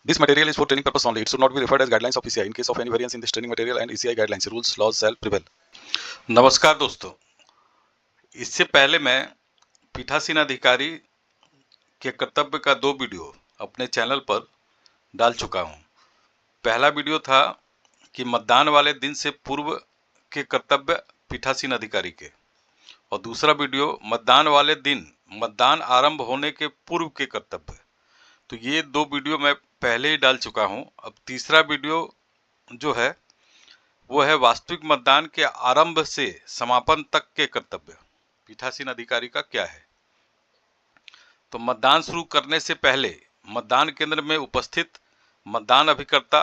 This material is for training purpose only. It should not be referred as guidelines of ECI. In case of any variance in this training material and ECI guidelines, rules, laws shall prevail. नमस्कार दोस्तों, इससे पहले मैं पीठासीन अधिकारी के कर्तव्य का 2 वीडियो अपने चैनल पर डाल चुका हूं। पहला वीडियो था कि मतदान वाले दिन से पूर्व के कर्तव्य पीठासीन अधिकारी के, और दूसरा वीडियो मतदान वाले दिन मतदान आरंभ होने के पूर्व के कर्तव्य। तो ये 2 वीडियो मैं पहले ही डाल चुका हूं। अब तीसरा वीडियो जो है वो है वास्तविक मतदान के आरंभ से समापन तक के कर्तव्य पीठासीन अधिकारी का क्या है। तो मतदान शुरू करने से पहले मतदान केंद्र में उपस्थित मतदान अभिकर्ता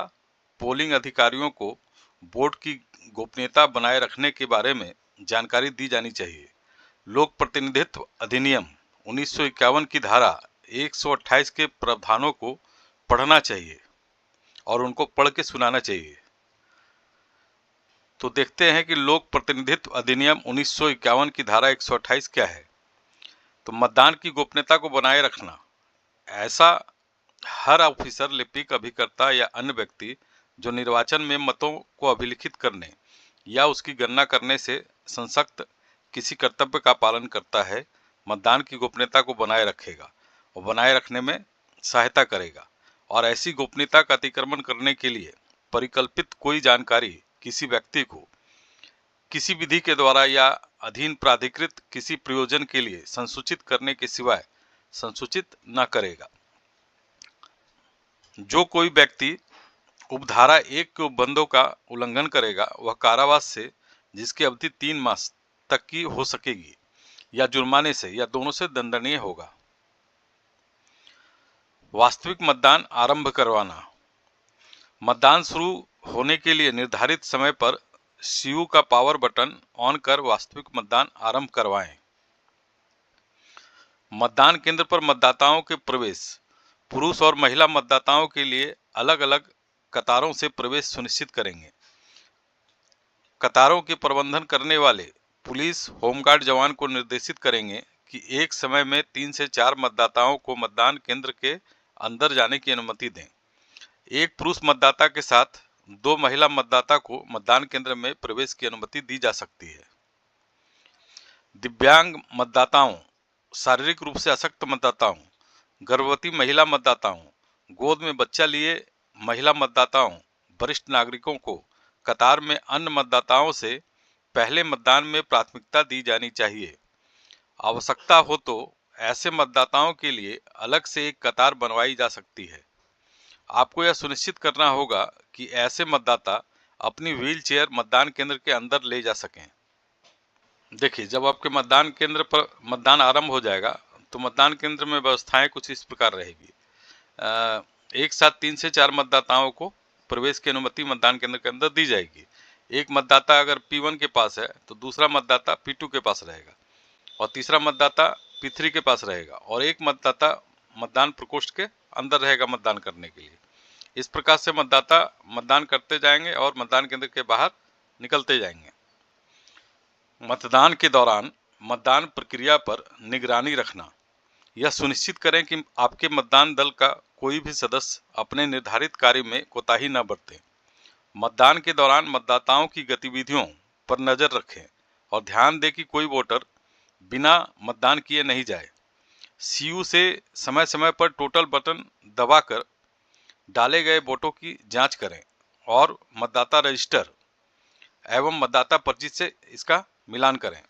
पोलिंग अधिकारियों को वोट की गोपनीयता बनाए रखने के बारे में जानकारी दी जानी चाहिए। लोक प्रतिनिधित्व अधिनियम 1951 की धारा 128 के प्रावधानों को पढ़ना चाहिए और उनको पढ़ के सुनाना चाहिए। तो देखते हैं कि लोक प्रतिनिधित्व अधिनियम 1951 की धारा 128 क्या है। तो मतदान की गोपनीयता को बनाए रखना, ऐसा हर ऑफिसर, लिपिक, अभिकर्ता या अन्य व्यक्ति जो निर्वाचन में मतों को अभिलिखित करने या उसकी गणना करने से संसक्त किसी कर्तव्य का पालन करता है, मतदान की गोपनीयता को बनाए रखेगा और बनाए रखने में सहायता करेगा। और ऐसी गोपनीयता का अतिक्रमण करने के लिए परिकल्पित कोई जानकारी किसी व्यक्ति को किसी विधि के द्वारा या अधीन प्राधिकृत किसी प्रयोजन के लिए संसूचित करने के सिवाय संसूचित न करेगा। जो कोई व्यक्ति उपधारा 1 के उपबंधों का उल्लंघन करेगा वह कारावास से, जिसकी अवधि 3 मास तक की हो सकेगी, या जुर्माने से या दोनों से दंडनीय होगा। वास्तविक मतदान आरंभ करवाना, मतदान शुरू होने के लिए निर्धारित समय पर सीयू का पावर बटन ऑन कर वास्तविक मतदान आरंभ करवाएं। मतदान केंद्र पर मतदाताओं के प्रवेश, पुरुष और महिला मतदाताओं के लिए अलग अलग कतारों से प्रवेश सुनिश्चित करेंगे। कतारों के प्रबंधन करने वाले पुलिस होमगार्ड जवान को निर्देशित करेंगे कि एक समय में 3 से 4 मतदाताओं को मतदान केंद्र के अंदर जाने की अनुमति दें। एक पुरुष मतदाता के साथ 2 महिला मतदाता को मतदान केंद्र में प्रवेश की अनुमति दी जा सकती है। दिव्यांग मतदाताओं, शारीरिक रूप से अशक्त मतदाताओं, गर्भवती महिला मतदाताओं, गोद में बच्चा लिए महिला मतदाताओं, वरिष्ठ नागरिकों को कतार में अन्य मतदाताओं से पहले मतदान में प्राथमिकता दी जानी चाहिए। आवश्यकता हो तो ऐसे मतदाताओं के लिए अलग से एक कतार बनवाई जा सकती है। आपको यह सुनिश्चित करना होगा कि ऐसे मतदाता अपनी व्हीलचेयर मतदान केंद्र के अंदर ले जा सकें। देखिए, जब आपके मतदान केंद्र पर मतदान आरंभ हो जाएगा तो मतदान केंद्र में व्यवस्थाएं कुछ इस प्रकार रहेगी। एक साथ 3 से 4 मतदाताओं को प्रवेश की अनुमति मतदान केंद्र के अंदर दी जाएगी। एक मतदाता अगर P1 के पास है तो दूसरा मतदाता P2 के पास रहेगा और तीसरा मतदाता P3 के पास रहेगा और एक मतदाता मतदान प्रकोष्ठ के अंदर रहेगा मतदान करने के लिए। इस प्रकार से मतदाता मतदान करते जाएंगे और मतदान केंद्र के बाहर निकलते जाएंगे। मतदान के दौरान मतदान प्रक्रिया पर निगरानी रखना, यह सुनिश्चित करें कि आपके मतदान दल का कोई भी सदस्य अपने निर्धारित कार्य में कोताही न बरते। मतदान के दौरान मतदाताओं की गतिविधियों पर नजर रखें और ध्यान दें कि कोई वोटर बिना मतदान किए नहीं जाए। सीयू से समय समय पर टोटल बटन दबाकर डाले गए वोटों की जांच करें और मतदाता रजिस्टर एवं मतदाता पर्ची से इसका मिलान करें।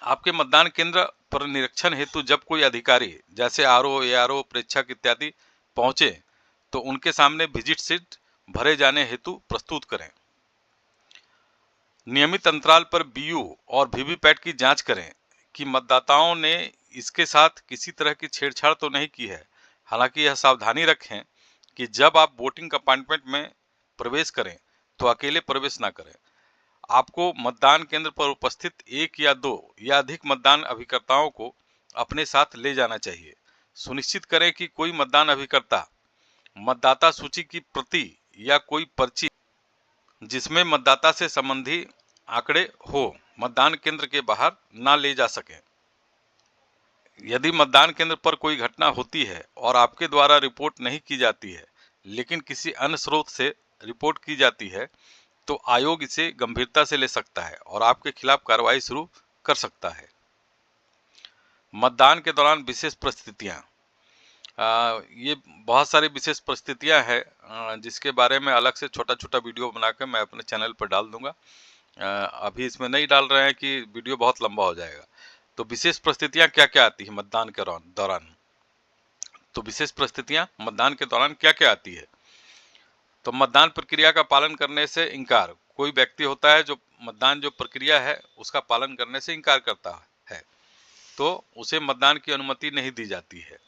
आपके मतदान केंद्र पर निरीक्षण हेतु जब कोई अधिकारी जैसे आरओ, एआरओ, प्रेक्षक इत्यादि पहुंचे तो उनके सामने विजिट शीट भरे जाने हेतु प्रस्तुत करें। नियमित अंतराल पर बीयू और वीवीपैट की जांच करें कि मतदाताओं ने इसके साथ किसी तरह की छेड़छाड़ तो नहीं की है। हालांकि यह सावधानी रखें कि जब आप वोटिंग कंपार्टमेंट में प्रवेश करें तो अकेले प्रवेश ना करें। आपको मतदान केंद्र पर उपस्थित 1 या 2 या अधिक मतदान अभिकर्ताओं को अपने साथ ले जाना चाहिए। सुनिश्चित करें कि कोई मतदान अभिकर्ता मतदाता सूची की प्रति या कोई पर्ची जिसमें मतदाता से संबंधी आंकड़े हो मतदान केंद्र के बाहर ना ले जा सकें। यदि मतदान केंद्र पर कोई घटना होती है और आपके द्वारा रिपोर्ट नहीं की जाती है लेकिन किसी अन्य स्रोत से रिपोर्ट की जाती है तो आयोग इसे गंभीरता से ले सकता है और आपके खिलाफ कार्रवाई शुरू कर सकता है। मतदान के दौरान विशेष परिस्थितियां, ये बहुत सारी विशेष परिस्थितियां हैं जिसके बारे में अलग से छोटा छोटा वीडियो बनाकर मैं अपने चैनल पर डाल दूंगा। अभी इसमें नहीं डाल रहे हैं कि वीडियो बहुत लंबा हो जाएगा। तो विशेष परिस्थितियां क्या क्या आती है मतदान के दौरान। तो विशेष परिस्थितियां मतदान के दौरान क्या क्या आती है। तो मतदान प्रक्रिया का पालन करने से इनकार। कोई व्यक्ति होता है जो मतदान जो प्रक्रिया है उसका पालन करने से इनकार करता है तो उसे मतदान की अनुमति नहीं दी जाती है।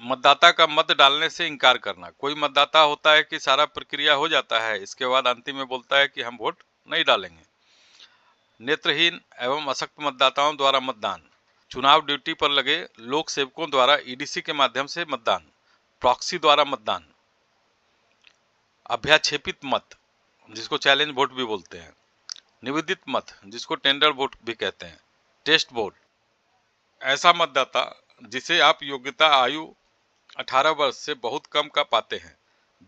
मतदाता का मत डालने से इनकार करना। कोई मतदाता होता है कि सारा प्रक्रिया हो जाता है, इसके बाद अंतिम में बोलता है कि हम वोट नहीं डालेंगे। नेत्रहीन एवं अशक्त मतदाताओं द्वारा मतदान। चुनाव ड्यूटी पर लगे लोक सेवकों द्वारा ईडीसी के माध्यम से मतदान। प्रॉक्सी द्वारा मतदान। अभ्याक्षेपित मत जिसको चैलेंज वोट भी बोलते हैं। निवेदित मत जिसको टेंडर वोट भी कहते हैं। टेस्ट वोट ऐसा मतदाता जिसे आप योग्यता आयु 18 वर्ष से बहुत कम का पाते हैं।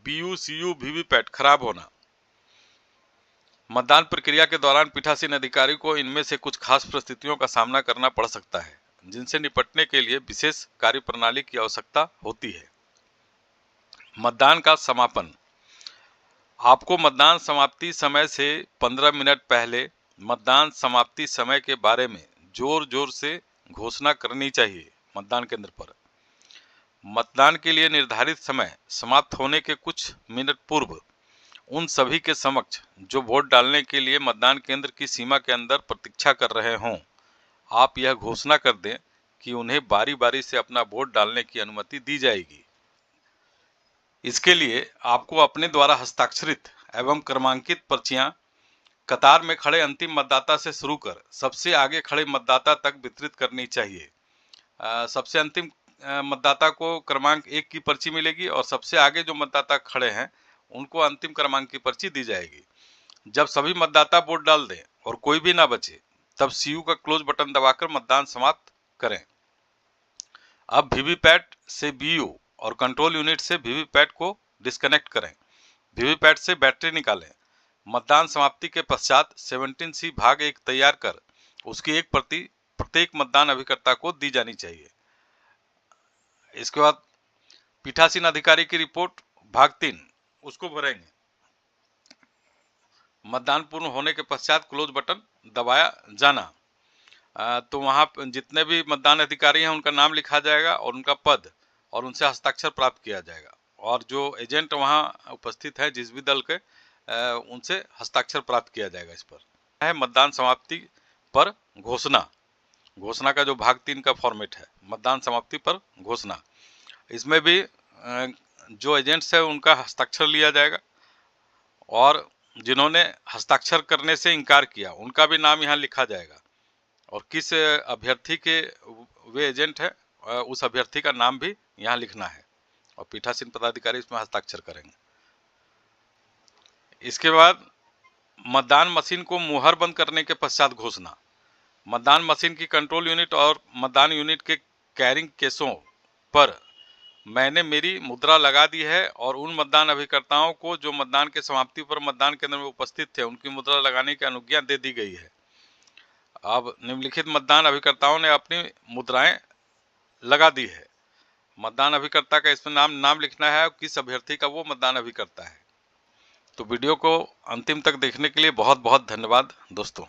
बीयू सीयू वीवीपैट खराब होना। मतदान प्रक्रिया के दौरान पीठासीन अधिकारी को इनमें से कुछ खास परिस्थितियों का सामना करना पड़ सकता है जिनसे निपटने के लिए विशेष कार्यप्रणाली की आवश्यकता होती है। मतदान का समापन। आपको मतदान समाप्ति समय से 15 मिनट पहले मतदान समाप्ति समय के बारे में जोर जोर से घोषणा करनी चाहिए। मतदान केंद्र पर मतदान के लिए निर्धारित समय समाप्त होने के कुछ मिनट पूर्व उन सभी के समक्ष जो वोट डालने के लिए मतदान केंद्र की सीमा के अंदर प्रतीक्षा कर रहे हों, आप यह घोषणा कर दें कि उन्हें बारी बारी से अपना वोट डालने की अनुमति दी जाएगी। इसके लिए आपको अपने द्वारा हस्ताक्षरित एवं क्रमांकित पर्चियां कतार में खड़े अंतिम मतदाता से शुरू कर सबसे आगे खड़े मतदाता तक वितरित करनी चाहिए। सबसे अंतिम मतदाता को क्रमांक 1 की पर्ची मिलेगी और सबसे आगे जो मतदाता खड़े हैं उनको अंतिम क्रमांक की पर्ची दी जाएगी। जब सभी मतदाता वोट डाल दें और कोई भी ना बचे तब सीयू का क्लोज बटन दबाकर मतदान समाप्त करें। अब वीवीपैट से बीयू और कंट्रोल यूनिट से वीवीपैट को डिस्कनेक्ट करें। वीवीपैट से बैटरी निकालें। मतदान समाप्ति के पश्चात 17C भाग 1 तैयार कर उसकी एक प्रति प्रत्येक मतदान अभिकर्ता को दी जानी चाहिए। इसके बाद पीठासीन अधिकारी की रिपोर्ट भाग 3 उसको भरेंगे। मतदान पूर्ण होने के पश्चात क्लोज बटन दबाया जाना। तो वहाँ जितने भी मतदान अधिकारी हैं उनका नाम लिखा जाएगा और उनका पद और उनसे हस्ताक्षर प्राप्त किया जाएगा और जो एजेंट वहाँ उपस्थित है जिस भी दल के उनसे हस्ताक्षर प्राप्त किया जाएगा। इस पर है मतदान समाप्ति पर घोषणा। घोषणा का जो भाग 3 का फॉर्मेट है मतदान समाप्ति पर घोषणा। इसमें भी जो एजेंट्स है उनका हस्ताक्षर लिया जाएगा और जिन्होंने हस्ताक्षर करने से इनकार किया उनका भी नाम यहाँ लिखा जाएगा और किस अभ्यर्थी के वे एजेंट है उस अभ्यर्थी का नाम भी यहाँ लिखना है और पीठासीन पदाधिकारी इसमें हस्ताक्षर करेंगे। इसके बाद मतदान मशीन को मुहर बंद करने के पश्चात घोषणा। मतदान मशीन की कंट्रोल यूनिट और मतदान यूनिट के कैरिंग केसों पर मैंने मेरी मुद्रा लगा दी है और उन मतदान अभिकर्ताओं को जो मतदान के समाप्ति पर मतदान केंद्र में उपस्थित थे उनकी मुद्रा लगाने की अनुज्ञा दे दी गई है। अब निम्नलिखित मतदान अभिकर्ताओं ने अपनी मुद्राएं लगा दी है। मतदान अभिकर्ता का इसमें नाम लिखना है और किस अभ्यर्थी का वो मतदान अभिकर्ता है। तो वीडियो को अंतिम तक देखने के लिए बहुत बहुत धन्यवाद दोस्तों।